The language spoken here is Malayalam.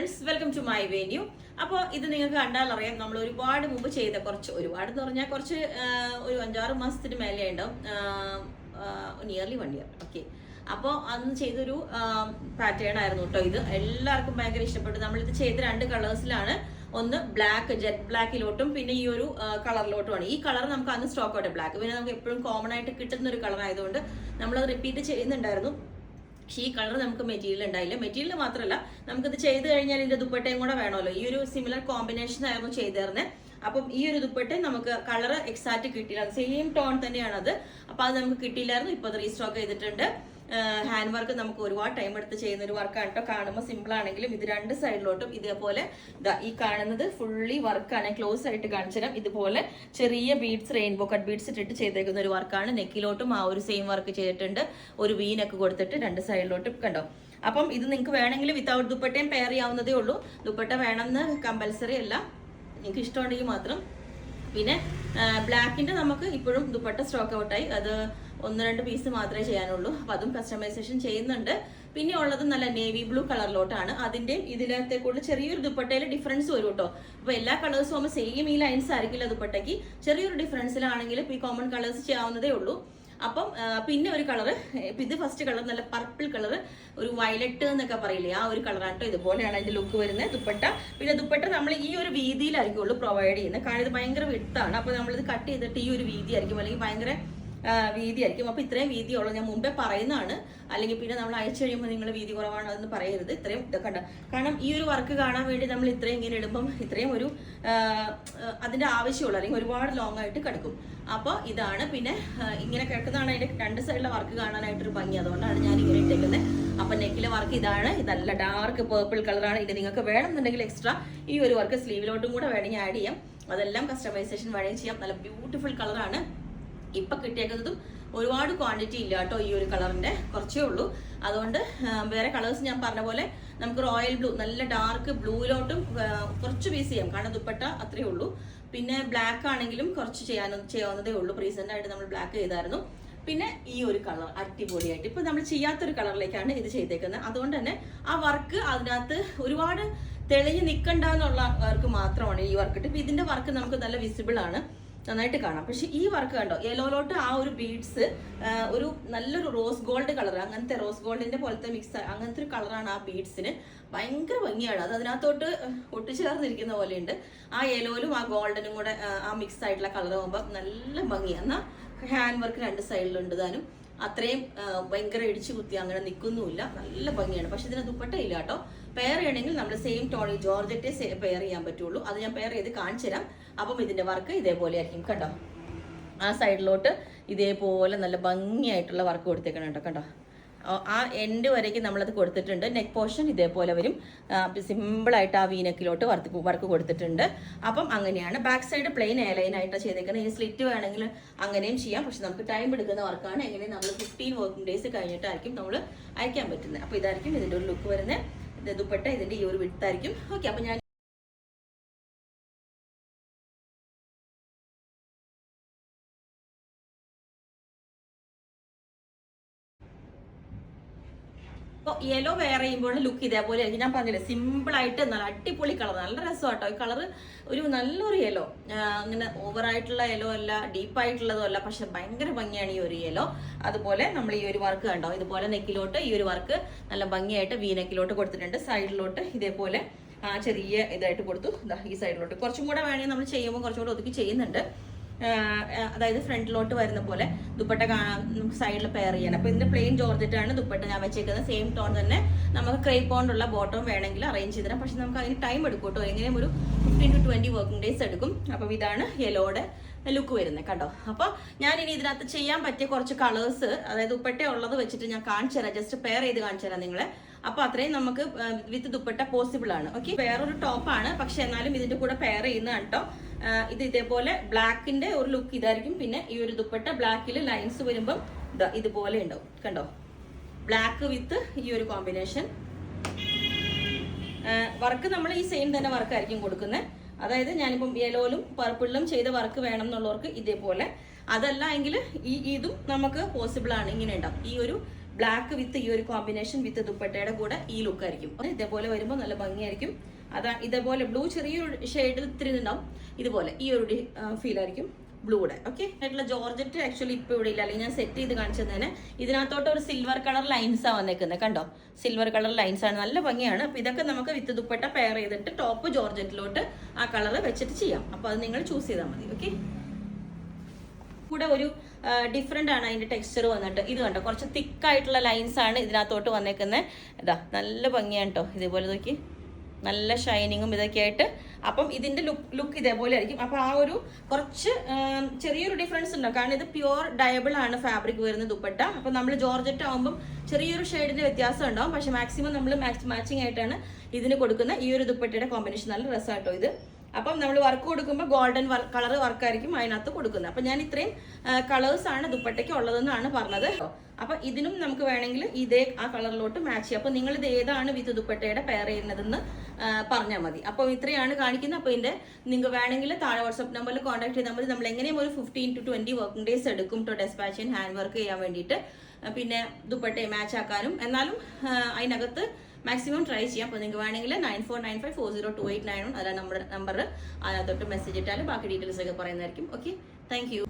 Friends, welcome to my venue. അപ്പോൾ ഇത് നിങ്ങൾക്ക് കണ്ടാൽ അറിയാം, നമ്മൾ ഒരുപാട് മുമ്പ് ചെയ്ത ഒരുപാട് എന്ന് പറഞ്ഞാൽ ഒരു 5-6 മാസത്തിന് മേലെ ഉണ്ടാവും, നിയർലി 1 ഇയർ. ഓക്കെ, അപ്പോൾ അന്ന് ചെയ്തൊരു പാറ്റേൺ ആയിരുന്നു കേട്ടോ. ഇത് എല്ലാവർക്കും ഭയങ്കര ഇഷ്ടപ്പെട്ടു. നമ്മളിത് ചെയ്ത 2 കളേഴ്സിലാണ്. ഒന്ന് ബ്ലാക്ക്, ജെറ്റ് ബ്ലാക്കിലോട്ടും പിന്നെ ഈ ഒരു കളറിലോട്ടുമാണ്. ഈ കളർ നമുക്ക് അന്ന് സ്റ്റോക്ക് ഔട്ട് ബ്ലാക്ക്, പിന്നെ നമുക്ക് എപ്പോഴും കോമൺ ആയിട്ട് കിട്ടുന്ന ഒരു കളർ ആയതുകൊണ്ട് നമ്മളത് റിപ്പീറ്റ് ചെയ്യുന്നുണ്ടായിരുന്നു. പക്ഷേ ഈ കളർ നമുക്ക് മെറ്റീരിയൽ ഉണ്ടായില്ല. മെറ്റീരിയൽ മാത്രമല്ല, നമുക്കിത് ചെയ്ത് കഴിഞ്ഞാൽ ഇതിന്റെ ദുപ്പട്ടയും കൂടെ വേണമല്ലോ. ഈ ഒരു സിമിലർ കോമ്പിനേഷൻ ആയിരുന്നു ചെയ്തിരുന്നത്. അപ്പം ഈ ഒരു ദുപ്പട്ടയും നമുക്ക് കളർ എക്സാക്റ്റ് കിട്ടിയില്ല. സെയിം ടോൺ തന്നെയാണത്. അപ്പം അത് നമുക്ക് കിട്ടിയില്ലായിരുന്നു. ഇപ്പോൾ അത് റീസ്റ്റോക്ക് ചെയ്തിട്ടുണ്ട്. ഹാൻഡ് വർക്ക് നമുക്ക് ഒരുപാട് ടൈം എടുത്ത് ചെയ്യുന്ന ഒരു വർക്കാണ് കേട്ടോ. കാണുമ്പോൾ സിമ്പിൾ ആണെങ്കിലും ഇത് 2 സൈഡിലോട്ടും ഇതേപോലെ ഈ കാണുന്നത് ഫുള്ളി വർക്കാണ്. ക്ലോസ് ആയിട്ട് കാണിച്ചു തരാം. ഇതുപോലെ ചെറിയ ബീഡ്സ്, റെയിൻബോ കട്ട് ബീഡ്സ് ഇട്ടിട്ട് ചെയ്തേക്കുന്ന ഒരു വർക്കാണ്. നെക്കിലോട്ടും ആ ഒരു സെയിം വർക്ക് ചെയ്തിട്ടുണ്ട്. ഒരു വി നെക്ക് കൊടുത്തിട്ട് 2 സൈഡിലോട്ടും കണ്ടോ. അപ്പം ഇത് നിങ്ങൾക്ക് വേണമെങ്കിൽ വിത്തൗട്ട് ദുപ്പട്ടയും പെയർ ചെയ്യാവുന്നതേ ഉള്ളൂ. ദുപ്പട്ട വേണമെന്ന് കമ്പൽസറി അല്ല, നിങ്ങൾക്ക് ഇഷ്ടമുണ്ടെങ്കിൽ മാത്രം. പിന്നെ ബ്ലാക്കിന്റെ നമുക്ക് ഇപ്പോഴും ദുപ്പട്ട സ്റ്റോക്ക് ഔട്ടായി. അത് 1-2 പീസ് മാത്രമേ ചെയ്യാനുള്ളൂ. അപ്പൊ അതും കസ്റ്റമൈസേഷൻ ചെയ്യുന്നുണ്ട്. പിന്നെ ഉള്ളത് നല്ല നേവി ബ്ലൂ കളറിലോട്ടാണ്. അതിന്റെ ഇതിലത്തെ കൂടെ ചെറിയൊരു ദുപ്പട്ടയിൽ ഡിഫറൻസ് വരും കേട്ടോ. അപ്പൊ എല്ലാ കളേഴ്സും ആകുമ്പോൾ സെയിം ഈ ലൈൻസ് ആയിരിക്കില്ല ദുപ്പട്ടയ്ക്ക്. ചെറിയൊരു ഡിഫറൻസിലാണെങ്കിലും ഈ കോമൺ കളേഴ്സ് ചെയ്യാവുന്നതേ ഉള്ളൂ. അപ്പം പിന്നെ ഒരു കളറ്, ഇത് ഫസ്റ്റ് കളർ നല്ല പർപ്പിൾ കളർ, ഒരു വയലറ്റ് എന്നൊക്കെ പറയില്ലേ, ആ ഒരു കളറാണ് കേട്ടോ. ഇതുപോലെയാണ് അതിന്റെ ലുക്ക് വരുന്നത്. ദുപ്പട്ട, പിന്നെ ദുപ്പട്ട നമ്മൾ ഈ ഒരു വീതിയിലായിരിക്കുള്ളൂ പ്രൊവൈഡ് ചെയ്യുന്നത്. കാരണം ഇത് ഭയങ്കര വിട്ടാണ്. അപ്പൊ നമ്മളിത് കട്ട് ചെയ്തിട്ട് ഈ ഒരു വീതി ആയിരിക്കും, അല്ലെങ്കിൽ ഭയങ്കര വീതി ആയിരിക്കും. അപ്പൊ ഇത്രയും വീതിയുള്ളൂ. ഞാൻ മുമ്പേ പറയുന്നതാണ്, അല്ലെങ്കിൽ പിന്നെ നമ്മൾ അയച്ചു കഴിയുമ്പോൾ നിങ്ങൾ വീതി കുറവാണ് അതെന്ന് പറയരുത്. ഇത്രയും ഇതൊക്കെ ഉണ്ട്. കാരണം ഈ ഒരു വർക്ക് കാണാൻ വേണ്ടി നമ്മൾ ഇത്രയും ഇങ്ങനെ ഇടുമ്പം ഇത്രയും ഒരു അതിന്റെ ആവശ്യമുള്ളൂ, അല്ലെങ്കിൽ ഒരുപാട് ലോങ് ആയിട്ട് കിടക്കും. അപ്പോൾ ഇതാണ്. പിന്നെ ഇങ്ങനെ കിടക്കുന്നതാണ് അതിന്റെ 2 സൈഡിലെ വർക്ക് കാണാനായിട്ടൊരു ഭംഗി. അതുകൊണ്ടാണ് ഞാൻ ഇങ്ങനെ ഇട്ടേക്കുന്നത്. അപ്പൊ നെക്കിലെ വർക്ക് ഇതാണ്. നല്ല ഡാർക്ക് പേർപ്പിൾ കളറാണ്. ഇത് നിങ്ങൾക്ക് വേണമെന്നുണ്ടെങ്കിൽ എക്സ്ട്രാ ഈ ഒരു വർക്ക് സ്ലീവിലോട്ടും കൂടെ വേണമെങ്കിൽ ആഡ് ചെയ്യാം. അതെല്ലാം കസ്റ്റമൈസേഷൻ വേണമെങ്കിൽ ചെയ്യാം. നല്ല ബ്യൂട്ടിഫുൾ കളറാണ്. ഇപ്പൊ കിട്ടിയേക്കുന്നതും ഒരുപാട് ക്വാണ്ടിറ്റി ഇല്ല കേട്ടോ. ഈ ഒരു കളറിന്റെ കുറച്ചേ ഉള്ളൂ. അതുകൊണ്ട് വേറെ കളേഴ്സ് ഞാൻ പറഞ്ഞ പോലെ നമുക്ക് റോയൽ ബ്ലൂ, നല്ല ഡാർക്ക് ബ്ലൂയിലോട്ടും കുറച്ച് പീസ് ചെയ്യാം. കാരണം ദുപ്പട്ട അത്രേ ഉള്ളൂ. പിന്നെ ബ്ലാക്ക് ആണെങ്കിലും കുറച്ച് ചെയ്യാവുന്നതേ ഉള്ളൂ. റീസെന്റ് ആയിട്ട് നമ്മൾ ബ്ലാക്ക് ചെയ്തായിരുന്നു. പിന്നെ ഈ ഒരു കളർ അടിപൊളിയായിട്ട് ഇപ്പൊ നമ്മൾ ചെയ്യാത്തൊരു കളറിലേക്കാണ് ഇത് ചെയ്തേക്കുന്നത്. അതുകൊണ്ട് തന്നെ ആ വർക്ക് അതിനകത്ത് ഒരുപാട് തെളിഞ്ഞ് നിൽക്കണ്ടെന്നുള്ളവർക്ക് മാത്രമാണ് ഈ വർക്ക് ഇട്ട്. ഇപ്പൊ ഇതിന്റെ വർക്ക് നമുക്ക് നല്ല വിസിബിൾ ആണ്, നന്നായിട്ട് കാണാം. പക്ഷെ ഈ വർക്ക് കണ്ടോ, യെല്ലോയിലോട്ട് ആ ഒരു ബീഡ്സ് ഒരു നല്ലൊരു റോസ് ഗോൾഡ് കളർ, അങ്ങനത്തെ റോസ് ഗോൾഡിന്റെ പോലത്തെ മിക്സ്, അങ്ങനത്തെ ഒരു കളറാണ് ആ ബീഡ്സിന്. ഭയങ്കര ഭംഗിയാണ്. അത് അതിനകത്തോട്ട് ഒട്ടിച്ചേർന്നിരിക്കുന്ന പോലെയുണ്ട്. ആ യെല്ലോയിലും ആ ഗോൾഡനും കൂടെ ആ മിക്സ് ആയിട്ടുള്ള കളർ ആകുമ്പോൾ നല്ല ഭംഗിയാണ്. എന്നാൽ ഹാൻഡ് വർക്ക് 2 സൈഡിലുണ്ട് താനും. അത്രയും ഭയങ്കര ഇടിച്ചു കുത്തി അങ്ങനെ നിൽക്കുന്നുമില്ല. നല്ല ഭംഗിയാണ്. പക്ഷെ ഇതിന് ദുപ്പട്ട ഇല്ല കേട്ടോ. പെയർ ചെയ്യണമെങ്കിൽ നമ്മൾ സെയിം ടോണി ജോർജറ്റെ പെയർ ചെയ്യാൻ പറ്റുള്ളൂ. അത് ഞാൻ പെയർ ചെയ്ത് കാണിച്ചു തരാം. അപ്പം ഇതിന്റെ വർക്ക് ഇതേപോലെ ആയിരിക്കും കണ്ടോ. ആ സൈഡിലോട്ട് ഇതേപോലെ നല്ല ഭംഗിയായിട്ടുള്ള വർക്ക് കൊടുത്തേക്കണം കേട്ടോ. കണ്ടോ, ആ എൻഡ് വരേക്ക് നമ്മളത് കൊടുത്തിട്ടുണ്ട്. നെക്ക് പോർഷൻ ഇതേപോലെ വരും. സിമ്പിളായിട്ട് ആ വീനക്കിലോട്ട് വർക്ക് കൊടുത്തിട്ടുണ്ട്. അപ്പം അങ്ങനെയാണ്. ബാക്ക് സൈഡ് പ്ലെയിൻ എയർലൈനായിട്ടാണ് ചെയ്തേക്കുന്നത്. ഈ സ്ലിറ്റ് വേണമെങ്കിൽ അങ്ങനെയും ചെയ്യാം. പക്ഷെ നമുക്ക് ടൈം എടുക്കുന്ന വർക്കാണ്. എങ്ങനെ നമ്മൾ 15 വർക്കിംഗ് ഡേയ്സ് കഴിഞ്ഞിട്ടായിരിക്കും നമ്മൾ അയക്കാൻ പറ്റുന്നത്. അപ്പോൾ ഇതായിരിക്കും ഇതിൻ്റെ ഒരു ലുക്ക് വരുന്നത്. ദുപ്പട്ട ഇതിന്റെ ഈ ഒരു വിട്ടായിരിക്കും. ഓക്കെ, അപ്പൊ ഞാൻ യെല്ലോ വെയർ ചെയ്യുമ്പോൾ ലുക്ക് ഇതേപോലെ ആയിരിക്കും. ഞാൻ പറഞ്ഞില്ലേ, സിമ്പിൾ ആയിട്ട് നല്ല അടിപൊളി കളർ, നല്ല രസമാട്ടോ ഈ കളർ. ഒരു നല്ലൊരു യെല്ലോ, അങ്ങനെ ഓവറായിട്ടുള്ള യെല്ലോ അല്ല, ഡീപ്പായിട്ടുള്ളതും അല്ല, പക്ഷെ ഭയങ്കര ഭംഗിയാണ് ഈ ഒരു യെല്ലോ. അതുപോലെ നമ്മൾ ഈ ഒരു വർക്ക് കണ്ടോ, ഇതുപോലെ നെക്കിലോട്ട് ഈ ഒരു വർക്ക് നല്ല ഭംഗിയായിട്ട് വി നെക്കിലോട്ട് കൊടുത്തിട്ടുണ്ട്. സൈഡിലോട്ട് ഇതേപോലെ ചെറിയ ഇതായിട്ട് കൊടുത്തു. ഈ സൈഡിലോട്ട് കുറച്ചും കൂടെ വേണമെങ്കിൽ നമ്മൾ ചെയ്യുമ്പോൾ കുറച്ചും കൂടെ ഒതുക്കി ചെയ്യുന്നുണ്ട്. അതായത് ഫ്രണ്ടിലോട്ട് വരുന്ന പോലെ ദുപ്പട്ട സൈഡിൽ പെയർ ചെയ്യാൻ. അപ്പൊ ഇതിന്റെ പ്ലെയിൻ ജോർജറ്റ് ആണ് ദുപ്പട്ട ഞാൻ വെച്ചേക്കുന്നത്. സെയിം ടോൺ തന്നെ നമുക്ക് ക്രേപ്പ് കൊണ്ടുള്ള ബോട്ടം വേണമെങ്കിൽ അറേഞ്ച് ചെയ്ത് തരാം. പക്ഷെ നമുക്ക് അതിന് ടൈം എടുക്കും കേട്ടോ. എങ്ങനെയും ഒരു 15 to 20 വർക്കിംഗ് ഡേയ്സ് എടുക്കും. അപ്പം ഇതാണ് യെല്ലോയുടെ ലുക്ക് വരുന്നത് കണ്ടോ. അപ്പൊ ഞാൻ ഇനി ഇതിനകത്ത് ചെയ്യാൻ പറ്റിയ കുറച്ച് കളേഴ്സ്, അതായത് ദുപ്പട്ട ഉള്ളത് വെച്ചിട്ട് ഞാൻ കാണിച്ചു തരാം. ജസ്റ്റ് പെയർ ചെയ്ത് കാണിച്ചു തരാം നിങ്ങളെ. അപ്പൊ അത്രയും നമുക്ക് വിത്ത് ദുപ്പട്ട പോസിബിൾ ആണ്. ഓക്കെ, വേറൊരു ടോപ്പാണ്, പക്ഷെ എന്നാലും ഇതിന്റെ കൂടെ പെയർ ചെയ്യുന്നതാണ് കേട്ടോ. ഇത് ഇതേപോലെ ബ്ലാക്കിന്റെ ഒരു ലുക്ക് ഇതായിരിക്കും. പിന്നെ ഈ ഒരു ദുപ്പട്ട ബ്ലാക്കിൽ ലൈൻസ് വരുമ്പം ഇതുപോലെ ഉണ്ടാവും കണ്ടോ. ബ്ലാക്ക് വിത്ത് ഈ ഒരു കോമ്പിനേഷൻ വർക്ക് നമ്മൾ ഈ സെയിം തന്നെ വർക്കായിരിക്കും കൊടുക്കുന്നത്. അതായത് ഞാനിപ്പം യെല്ലോയിലും പർപ്പിളിലും ചെയ്ത വർക്ക് വേണം എന്നുള്ളവർക്ക് ഇതേപോലെ. അതല്ല എങ്കിൽ ഇതും നമുക്ക് പോസിബിൾ ആണ്. ഇങ്ങനെ ഉണ്ടാവും. ഈ ഒരു ബ്ലാക്ക് വിത്ത് ഈ ഒരു കോമ്പിനേഷൻ വിത്ത് ദുപ്പട്ടയുടെ കൂടെ ഈ ലുക്ക് ആയിരിക്കും. ഇതേപോലെ വരുമ്പോൾ നല്ല ഭംഗിയായിരിക്കും. അതാ ഇതേപോലെ ബ്ലൂ ചെറിയൊരു ഷെയ്ഡിൽ ഇത്തിരി ഉണ്ടാവും, ഇതുപോലെ ഈ ഒരു ഫീൽ ആയിരിക്കും ബ്ലൂടെ. ഓക്കെ, ആയിട്ടുള്ള ജോർജറ്റ് ആക്ച്വലി ഇപ്പൊ ഇവിടെ ഇല്ല, അല്ലെങ്കിൽ ഞാൻ സെറ്റ് ചെയ്ത് കാണിച്ചതിന് ഇതിനകത്തോട്ട് ഒരു സിൽവർ കളർ ലൈൻസ് ആണ് വന്നേക്കുന്നത്. കണ്ടോ, സിൽവർ കളർ ലൈൻസ് ആണ്, നല്ല ഭംഗിയാണ്. അപ്പൊ ഇതൊക്കെ നമുക്ക് വിത്ത് ദുപ്പട്ട പെയർ ചെയ്തിട്ട് ടോപ്പ് ജോർജറ്റിലോട്ട് ആ കളർ വെച്ചിട്ട് ചെയ്യാം. അപ്പൊ അത് നിങ്ങൾ ചൂസ് ചെയ്താൽ മതി. ഓക്കെ, കൂടെ ഒരു ഡിഫറെന്റ് ആണ് അതിന്റെ ടെക്സ്ചർ വന്നിട്ട്. ഇത് കണ്ടോ, കുറച്ച് തിക്കായിട്ടുള്ള ലൈൻസ് ആണ് ഇതിനകത്തോട്ട് വന്നേക്കുന്നത്. ഇതാ നല്ല ഭംഗിയാണ് കേട്ടോ, ഇതേപോലെ നോക്കി നല്ല ഷൈനിങ്ങും ഇതൊക്കെ ആയിട്ട്. അപ്പം ഇതിന്റെ ലുക്ക് ഇതേപോലെ ആയിരിക്കും. അപ്പൊ ആ ഒരു കുറച്ച് ചെറിയൊരു ഡിഫറൻസ് ഉണ്ടാവും, കാരണം ഇത് പ്യുവർ ഡയബിൾ ആണ് ഫാബ്രിക് വരുന്ന ദുപ്പട്ട. അപ്പൊ നമ്മൾ ജോർജറ്റ് ആകുമ്പോൾ ചെറിയൊരു ഷെയ്ഡിന്റെ വ്യത്യാസം ഉണ്ടാവും, പക്ഷെ മാക്സിമം നമ്മൾ മാച്ചിങ് ആയിട്ടാണ് ഇതിന് കൊടുക്കുന്ന ഈ ഒരു ദുപ്പട്ടയുടെ കോമ്പിനേഷൻ. നല്ല രസമാട്ടോ ഇത്. അപ്പം നമ്മൾ വർക്ക് കൊടുക്കുമ്പോൾ ഗോൾഡൻ കളർ വർക്കായിരിക്കും അതിനകത്ത് കൊടുക്കുന്നത്. അപ്പം ഞാൻ ഇത്രയും കളേഴ്സ് ആണ് ദുപ്പട്ടയ്ക്ക് ഉള്ളതെന്നാണ് പറഞ്ഞത്. അപ്പൊ ഇതിനും നമുക്ക് വേണമെങ്കിൽ ഇതേ ആ കളറിലോട്ട് മാച്ച് ചെയ്യാം. അപ്പൊ നിങ്ങൾ ഇത് ഏതാണ് വിത്ത് ദുപ്പട്ടയുടെ പെയർ ചെയ്യുന്നതെന്ന് പറഞ്ഞാൽ മതി. അപ്പോൾ ഇത്രയാണ് കാണിക്കുന്നത്. അപ്പോൾ ഇതിന്റെ നിങ്ങൾക്ക് വേണമെങ്കിൽ താഴെ വാട്സ്ആപ്പ് നമ്പറിൽ കോൺടാക്ട് ചെയ്താൽ മതി. നമ്മൾ എങ്ങനെയും ഒരു 15 to 20 വർക്കിംഗ് ഡേയ്സ് എടുക്കും to dispatch and hand work ചെയ്യാൻ വേണ്ടിയിട്ട്, പിന്നെ ദുപ്പട്ടയെ മാച്ച് ആക്കാനും. എന്നാലും അതിനകത്ത് മാക്സിമം ട്രൈ ചെയ്യാം. അപ്പോൾ നിങ്ങൾക്ക് വേണമെങ്കിൽ 9495402891 അതാണ് നമ്മുടെ നമ്പർ. അതിനകത്തോട്ട് മെസ്സേജ് ഇട്ടാലും ബാക്കി ഡീറ്റെയിൽസ് ഒക്കെ പറയുന്നതായിരിക്കും. Okay, thank you.